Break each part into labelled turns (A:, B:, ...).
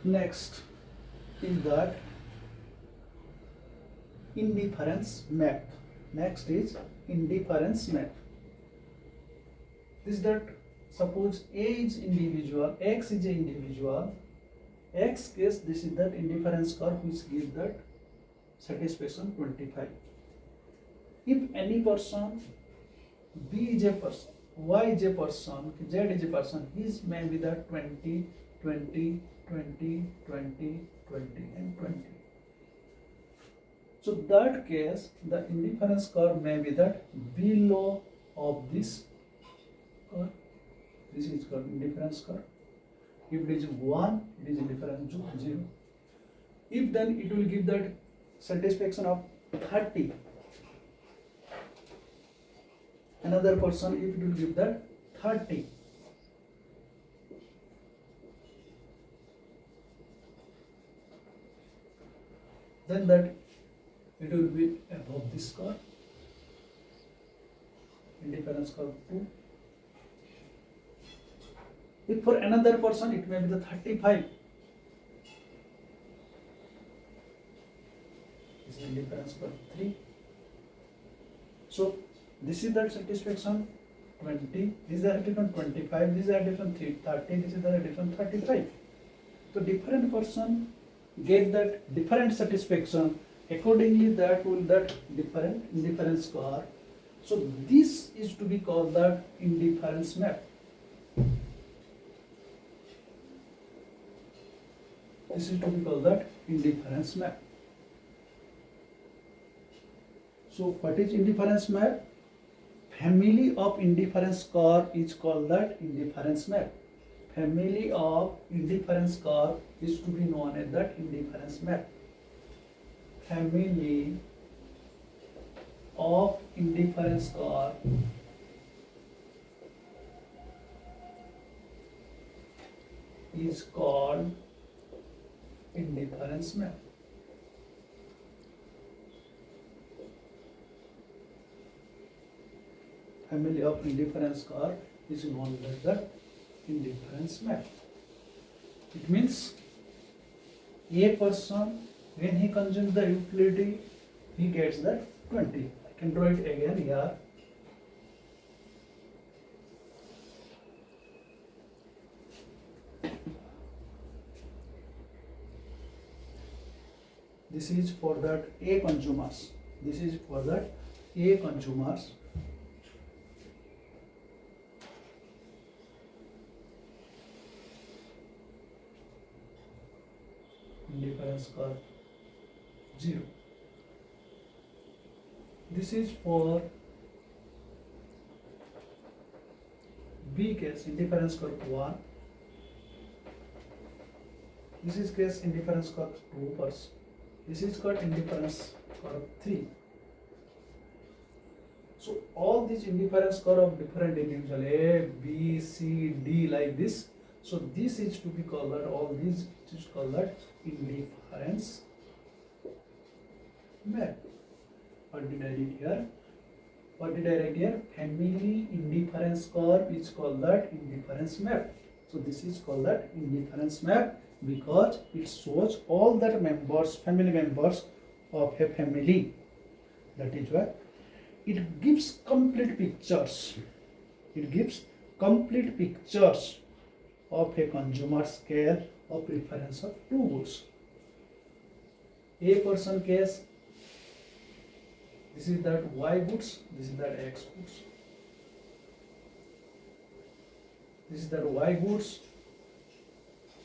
A: Next is that indifference map. Next is indifference map. This is that suppose A is individual, X is an individual. X case, this is that indifference curve which gives that satisfaction 25. If any person, B is a person, Y is a person, Z is a person, his may be that 20, 20, 20, 20, 20 and 20. So that case, the indifference curve may be that below of this curve. This is called indifference curve. If it is 1, it is indifference to 0. If then it will give that satisfaction of 30. Another person, if it will give that 30. Then that it will be above this curve. Indifference curve 2. If for another person it may be the 35. This is indifference curve 3. So this is the satisfaction 20. This is the different 25. This is a different 30. This is the different 35. So different person get that different satisfaction. Accordingly, that will that different indifference curve. So this is to be called the indifference map. This is to be called that indifference map. So what is indifference map? Family of indifference curve is called that indifference map. Family of indifference curve is to be known as that indifference map. Family of indifference curve is called indifference map. Family of indifference curve is known as the indifference map. It means a person, when he consumes the utility, he gets that 20. I can draw it again here. This is for that A consumers. This is for that A consumers. Indifference curve 0. This is for B case, indifference curve 1. This is case indifference curve 2%. This is called indifference curve 3. So all these indifference curve of different individual A, B, C, D like this. So this is to be called that, all these is called that indifference map. What did I write here? What did I write here? Family indifference curve is called that indifference map. So this is called that indifference map because it shows all that members, family members of a family. That is why it gives complete pictures. It gives complete pictures of a consumer scale of preference of two goods. A person case, this is that Y goods, this is that X goods. This is that Y goods,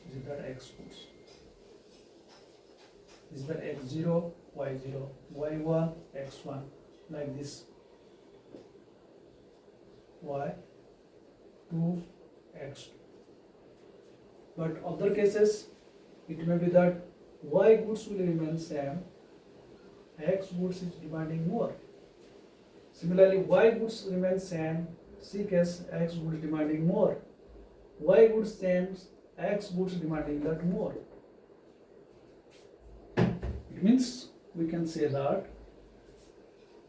A: this is that X goods. This is that X0, Y0, Y1, X1, like this. Y2, X2. But other cases, it may be that Y goods will remain same, X goods is demanding more. Similarly, Y goods remain same, C case, X goods demanding more. Y goods same, X goods demanding that more. It means we can say that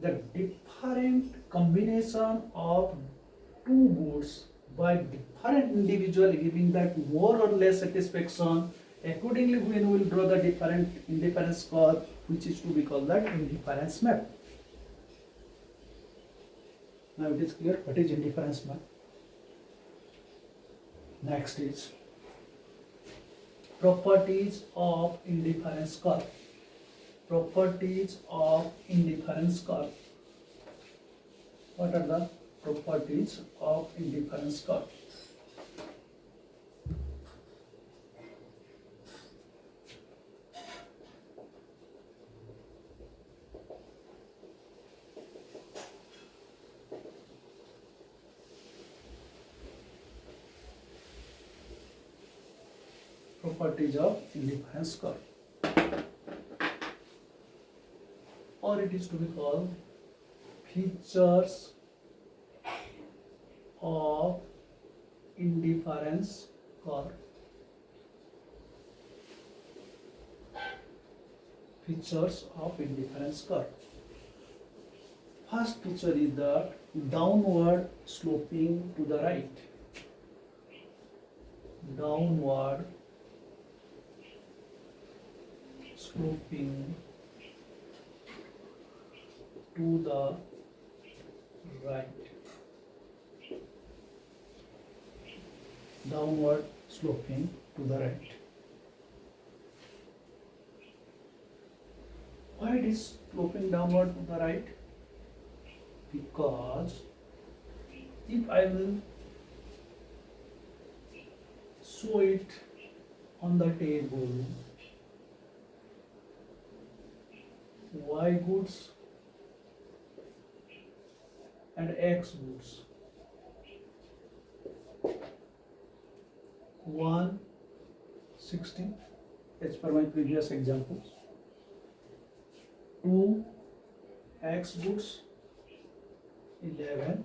A: the different combination of two goods by different individual giving that more or less satisfaction Accordingly, when we will draw the different indifference curve, which is to be called that indifference map. Now it is clear what is indifference map. Next is properties of indifference curve. Properties of indifference curve. What are the properties of indifference curve? Properties of indifference curve, or it is to be called features of indifference curve. Features of indifference curve. First feature is the downward sloping to the right. Downward sloping to the right. Downward sloping to the right. Why it is sloping downward to the right? Because if I will show it on the table, y goods and x goods, 160 as per my previous examples, 2 x goods 11,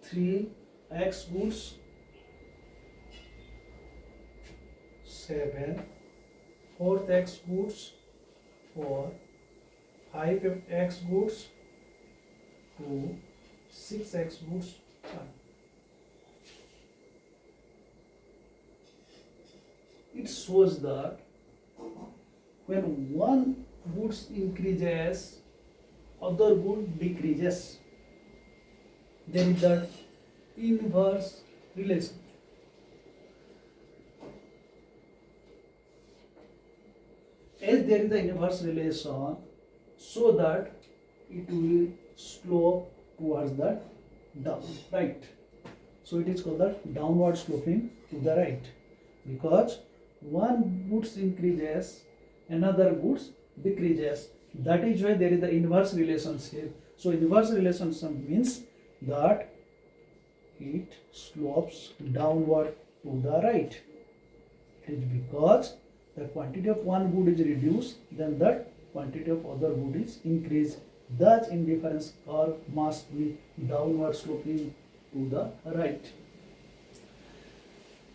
A: 3 x goods 7, 4th x goods 4, 5 x goods 2, 6 x goods 1. It shows that when one goods increases, other good decreases. There is the inverse relation. As there is the inverse relation, so that it will slope towards the down, right. So it is called the downward sloping to the right, because one goods increases, another goods decreases. That is why there is the inverse relationship. So inverse relationship means that it slopes downward to the right. It is because the quantity of one good is reduced, then that quantity of other good is increased. Thus indifference curve must be downward sloping to the right.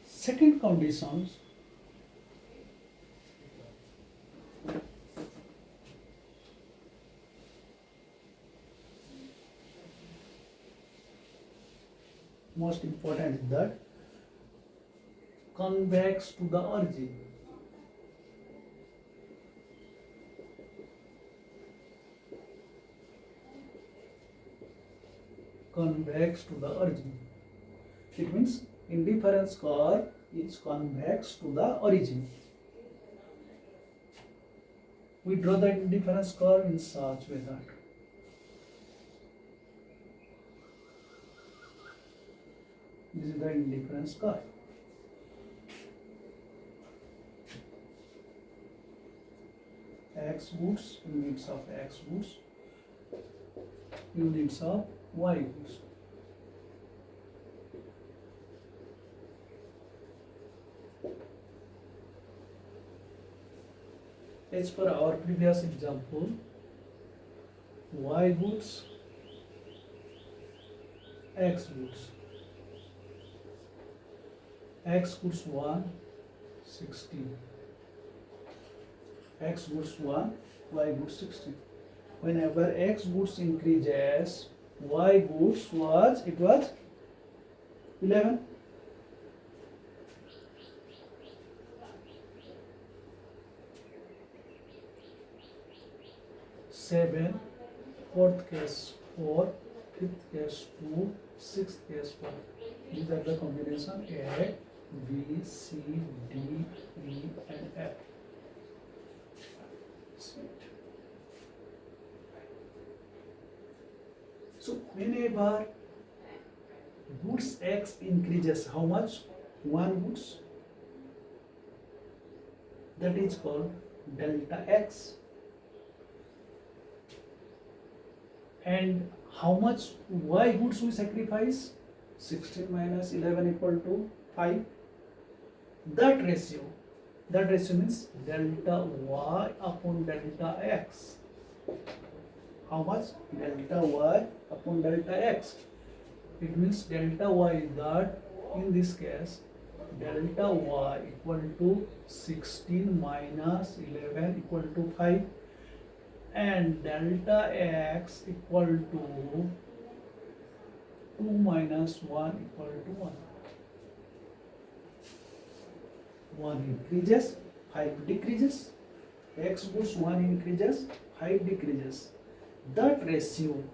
A: Second condition, most important is that convex to the origin. Convex to the origin. It means indifference curve is convex to the origin. We draw the indifference curve in such way that this is the indifference curve. X goods, units of X goods, units of Y goods. As per our previous example, Y goods, X goods. X goods 1, 16. X goods 1, Y goods 16. Whenever X goods increases, Y goods was 11. 7, fourth case 4, fifth case 2, sixth case 1. These are the combination A, B, C, D, E and F. So whenever goods X increases, how much? 1 goods, that is called delta X. And how much Y goods we sacrifice? 16 minus 11 equal to 5. That ratio means delta Y upon delta X. How much? Delta Y upon delta X. It means delta Y is that, in this case, delta Y equal to 16 minus 11 equal to 5, and delta X equal to 2 minus 1 equal to 1. 1 increases, 5 decreases. X goes 1 increases, 5 decreases. That ratio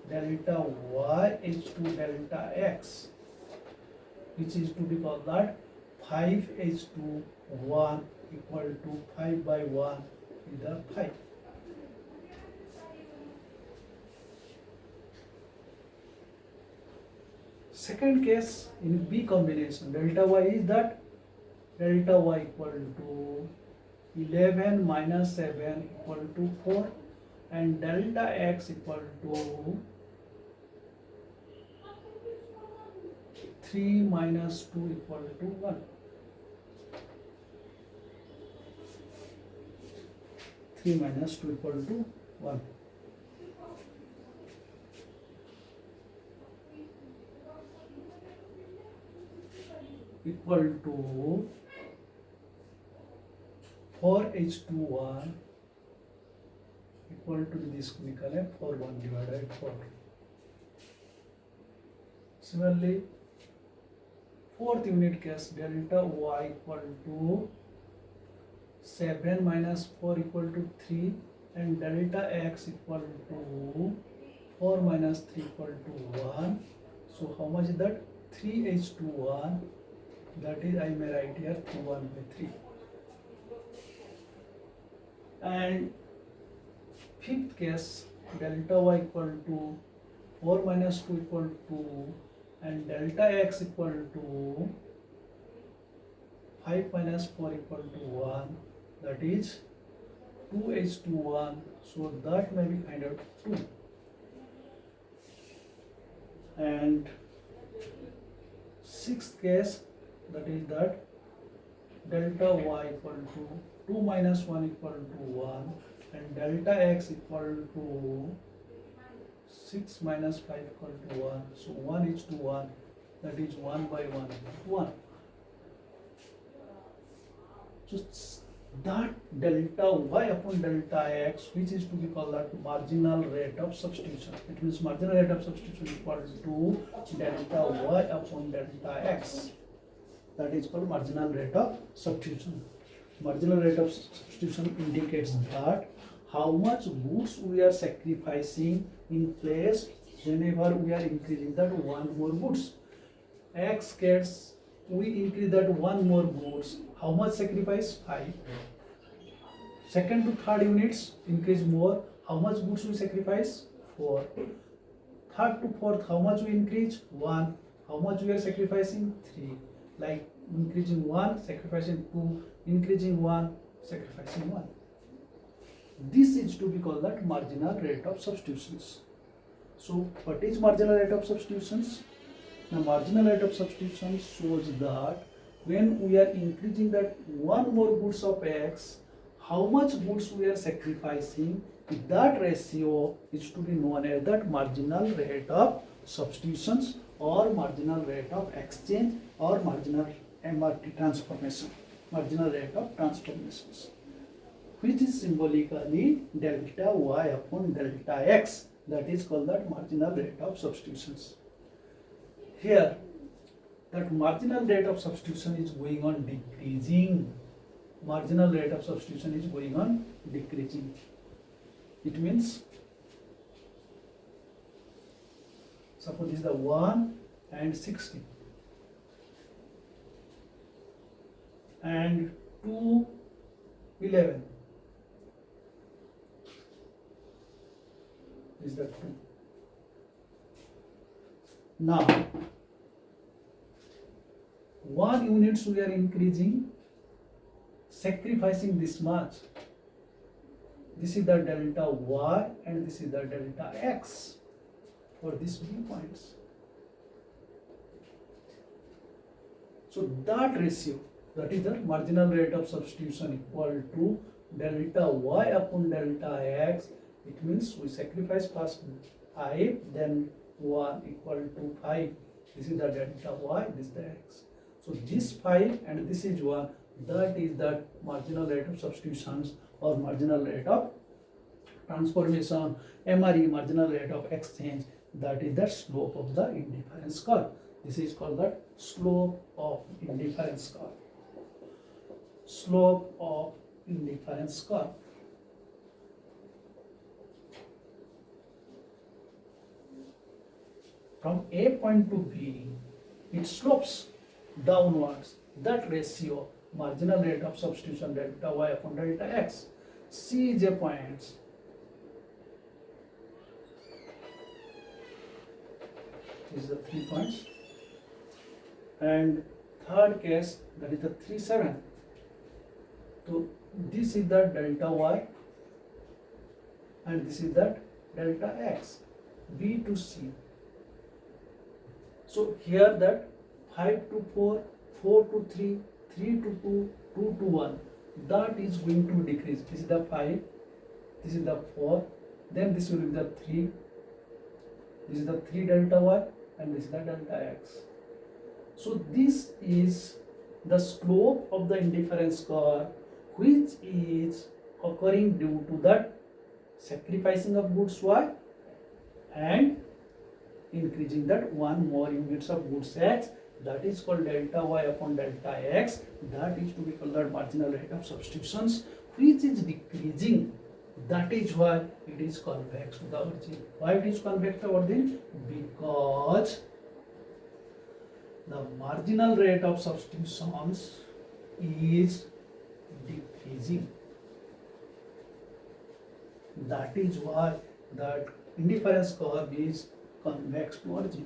A: delta Y is to delta X, which is to be called that 5 is to 1 equal to 5 by 1 is the 5. Second case in B combination, delta Y is that delta Y equal to 11 minus 7 equal to 4, and delta X equal to 3 minus 2 equal to 1. 3 minus 2 equal to 1. Equal to 4H21 equal to this chemical 4 1 divided by 4. Similarly, fourth unit case, delta Y equal to 7 minus 4 equal to 3, and delta X equal to 4 minus 3 equal to 1. So how much is that? 3H21, that is, I may write here 3 1 by 3. And fifth case, delta Y equal to 4 minus 2 equal to, and delta X equal to 5 minus 4 equal to 1, that is 2H21, so that may be kind of 2. And sixth case, that is that delta Y equal to 2 minus 1 equal to 1, and delta X equal to 6 minus 5 equal to 1, so 1 is to 1, that is 1 by 1 1. So that delta Y upon delta X, which is to be called that marginal rate of substitution. It means marginal rate of substitution equal to delta Y upon delta X. That is called marginal rate of substitution. Marginal rate of substitution indicates that how much goods we are sacrificing in place whenever we are increasing that one more goods. X case, we increase that one more goods. How much sacrifice? 5. Second to third units increase more. How much goods we sacrifice? 4. Third to fourth, how much we increase? 1. How much we are sacrificing? 3. Like increasing 1, sacrificing 2, increasing 1, sacrificing 1. This is to be called that marginal rate of substitutions. So what is marginal rate of substitutions? The marginal rate of substitution shows that when we are increasing that one more goods of X, how much goods we are sacrificing, that ratio is to be known as that marginal rate of substitutions or marginal rate of exchange or marginal MRT transformation, marginal rate of transformations, which is symbolically delta Y upon delta X, that is called that marginal rate of substitutions. Here, that marginal rate of substitution is going on decreasing. Marginal rate of substitution is going on decreasing. It means suppose this is the 1 and 60 and 2 11. Is the 2. Now 1 units we are increasing, sacrificing this much. This is the delta y and this is the delta x for these B points. So that ratio, that is the marginal rate of substitution, equal to delta y upon delta x. It means we sacrifice first 5, then 1 equal to 5. This is the delta y, this is the x. So this 5 and this is 1, that is the marginal rate of substitutions or marginal rate of transformation, MRE, marginal rate of exchange. That is the slope of the indifference curve. This is called the slope of indifference curve. Slope of indifference curve. From A point to B, it slopes downwards. That ratio, marginal rate of substitution, delta y upon delta x. C is a point. These are the 3 points. And third case, that is the 3, 7. So this is the delta y and this is that delta x. B to C. So here that 5 to 4, 4 to 3, 3 to 2, 2 to 1, that is going to decrease. This is the 5, this is the 4, then this will be the 3, this is the 3 delta y and this is the delta x. So this is the slope of the indifference curve, which is occurring due to that sacrificing of goods y and increasing that 1 more units of goods x. That is called delta y upon delta x. That is to be called the marginal rate of substitutions, which is decreasing. That is why it is convex to the origin. Why it is convex to the origin? Because the marginal rate of substitutions is decreasing. That is why that indifference curve is convex to origin.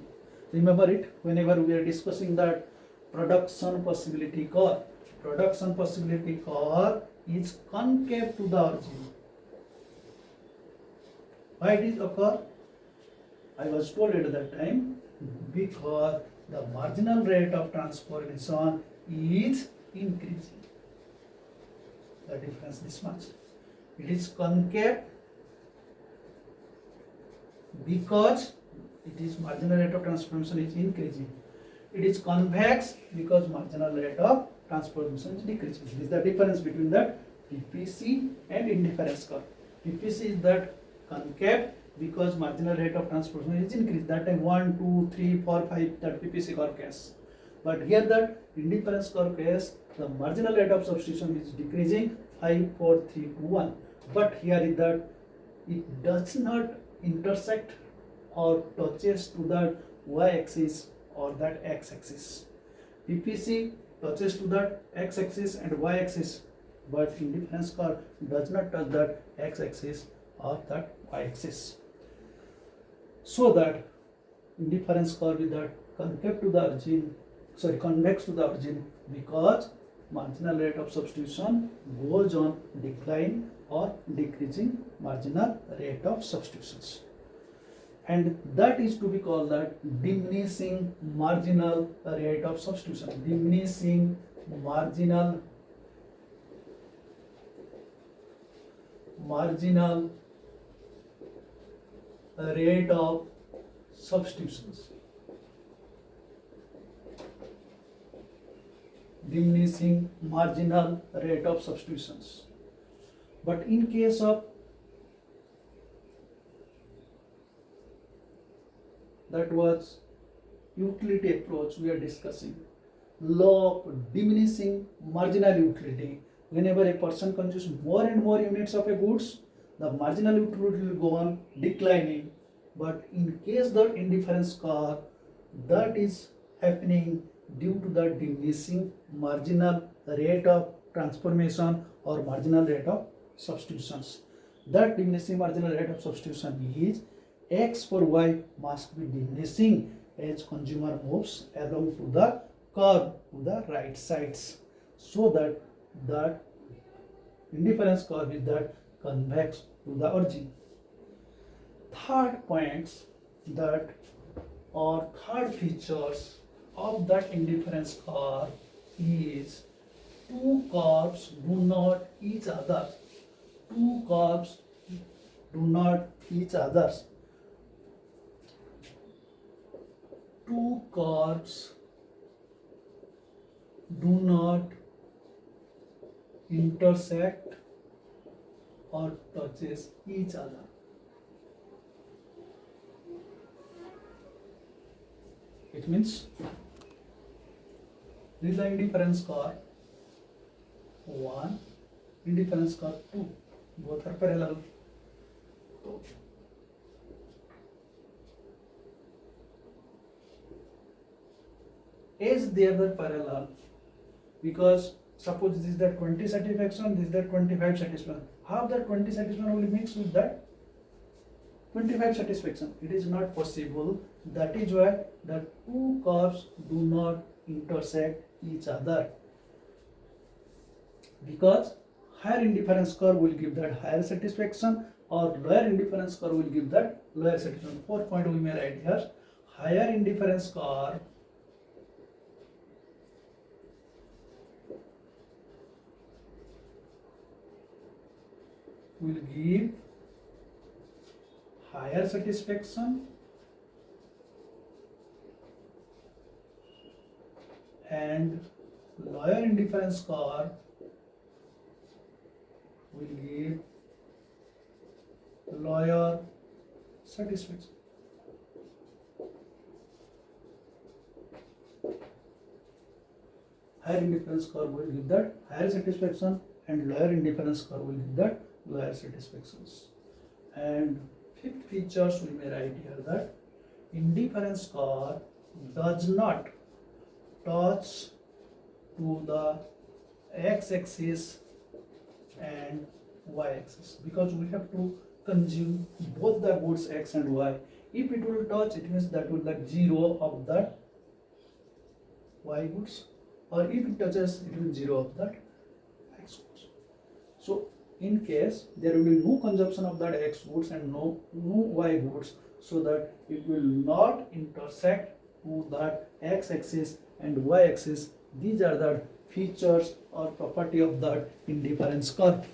A: Remember it whenever we are discussing that production possibility curve. Production possibility curve is concave to the origin. Why it is occur? I was told at that time, because the marginal rate of transformation is increasing. The difference this much. It is concave because it is marginal rate of transformation is increasing. It is convex because marginal rate of transformation is decreasing. This is the difference between that PPC and indifference curve. PPC is that concave because marginal rate of transformation is increased. That time 1, 2, 3, 4, 5, that PPC curve case. But here that indifference curve case, the marginal rate of substitution is decreasing 5, 4, 3, 2, 1. But here is that it does not intersect or touches to that y-axis or that x-axis. PPC touches to that x-axis and y-axis, but indifference curve does not touch that x-axis or that y-axis. So that indifference curve is that concave to the origin, convex to the origin, because marginal rate of substitution goes on decline or decreasing marginal rate of substitutions. And that is to be called that diminishing marginal rate of substitution. Diminishing marginal rate of substitutions. Diminishing marginal rate of substitutions. But in case of that was utility approach we are discussing, law of diminishing marginal utility. Whenever a person consumes more and more units of a goods, the marginal utility will go on declining. But in case the indifference curve, that is happening due to the diminishing marginal rate of transformation or marginal rate of substitutions. That diminishing marginal rate of substitution is x for y must be diminishing as consumer moves along to the curve to the right sides, so that that indifference curve is that convex to the origin. Third points that or third features of that indifference curve is two curves do not each other. Two curves do not each others. Two curves do not intersect or touches each other. It means this is the indifference curve 1, indifference curve 2, both are parallel. As they are parallel, because suppose this is the 20 satisfaction, this is the 25 satisfaction. How that 20 satisfaction will mix with that 25 satisfaction? It is not possible. That is why the two curves do not intersect each other, because higher indifference curve will give that higher satisfaction or lower indifference curve will give that lower satisfaction. 4 point we may write here. Higher indifference curve will give higher satisfaction and lower indifference curve will give lower satisfaction. Higher indifference curve will give that higher satisfaction and lower indifference curve will give that lower satisfactions. And fifth features we may write here that indifference curve does not touch to the x-axis and y-axis, because we have to consume both the goods x and y. If it will touch, it means that will be 0 of that y goods, or if it touches, it will be 0 of that x goods. So in case there will be no consumption of that x goods and no y goods, so that it will not intersect to that x-axis and y-axis. These are the features or property of that indifference curve.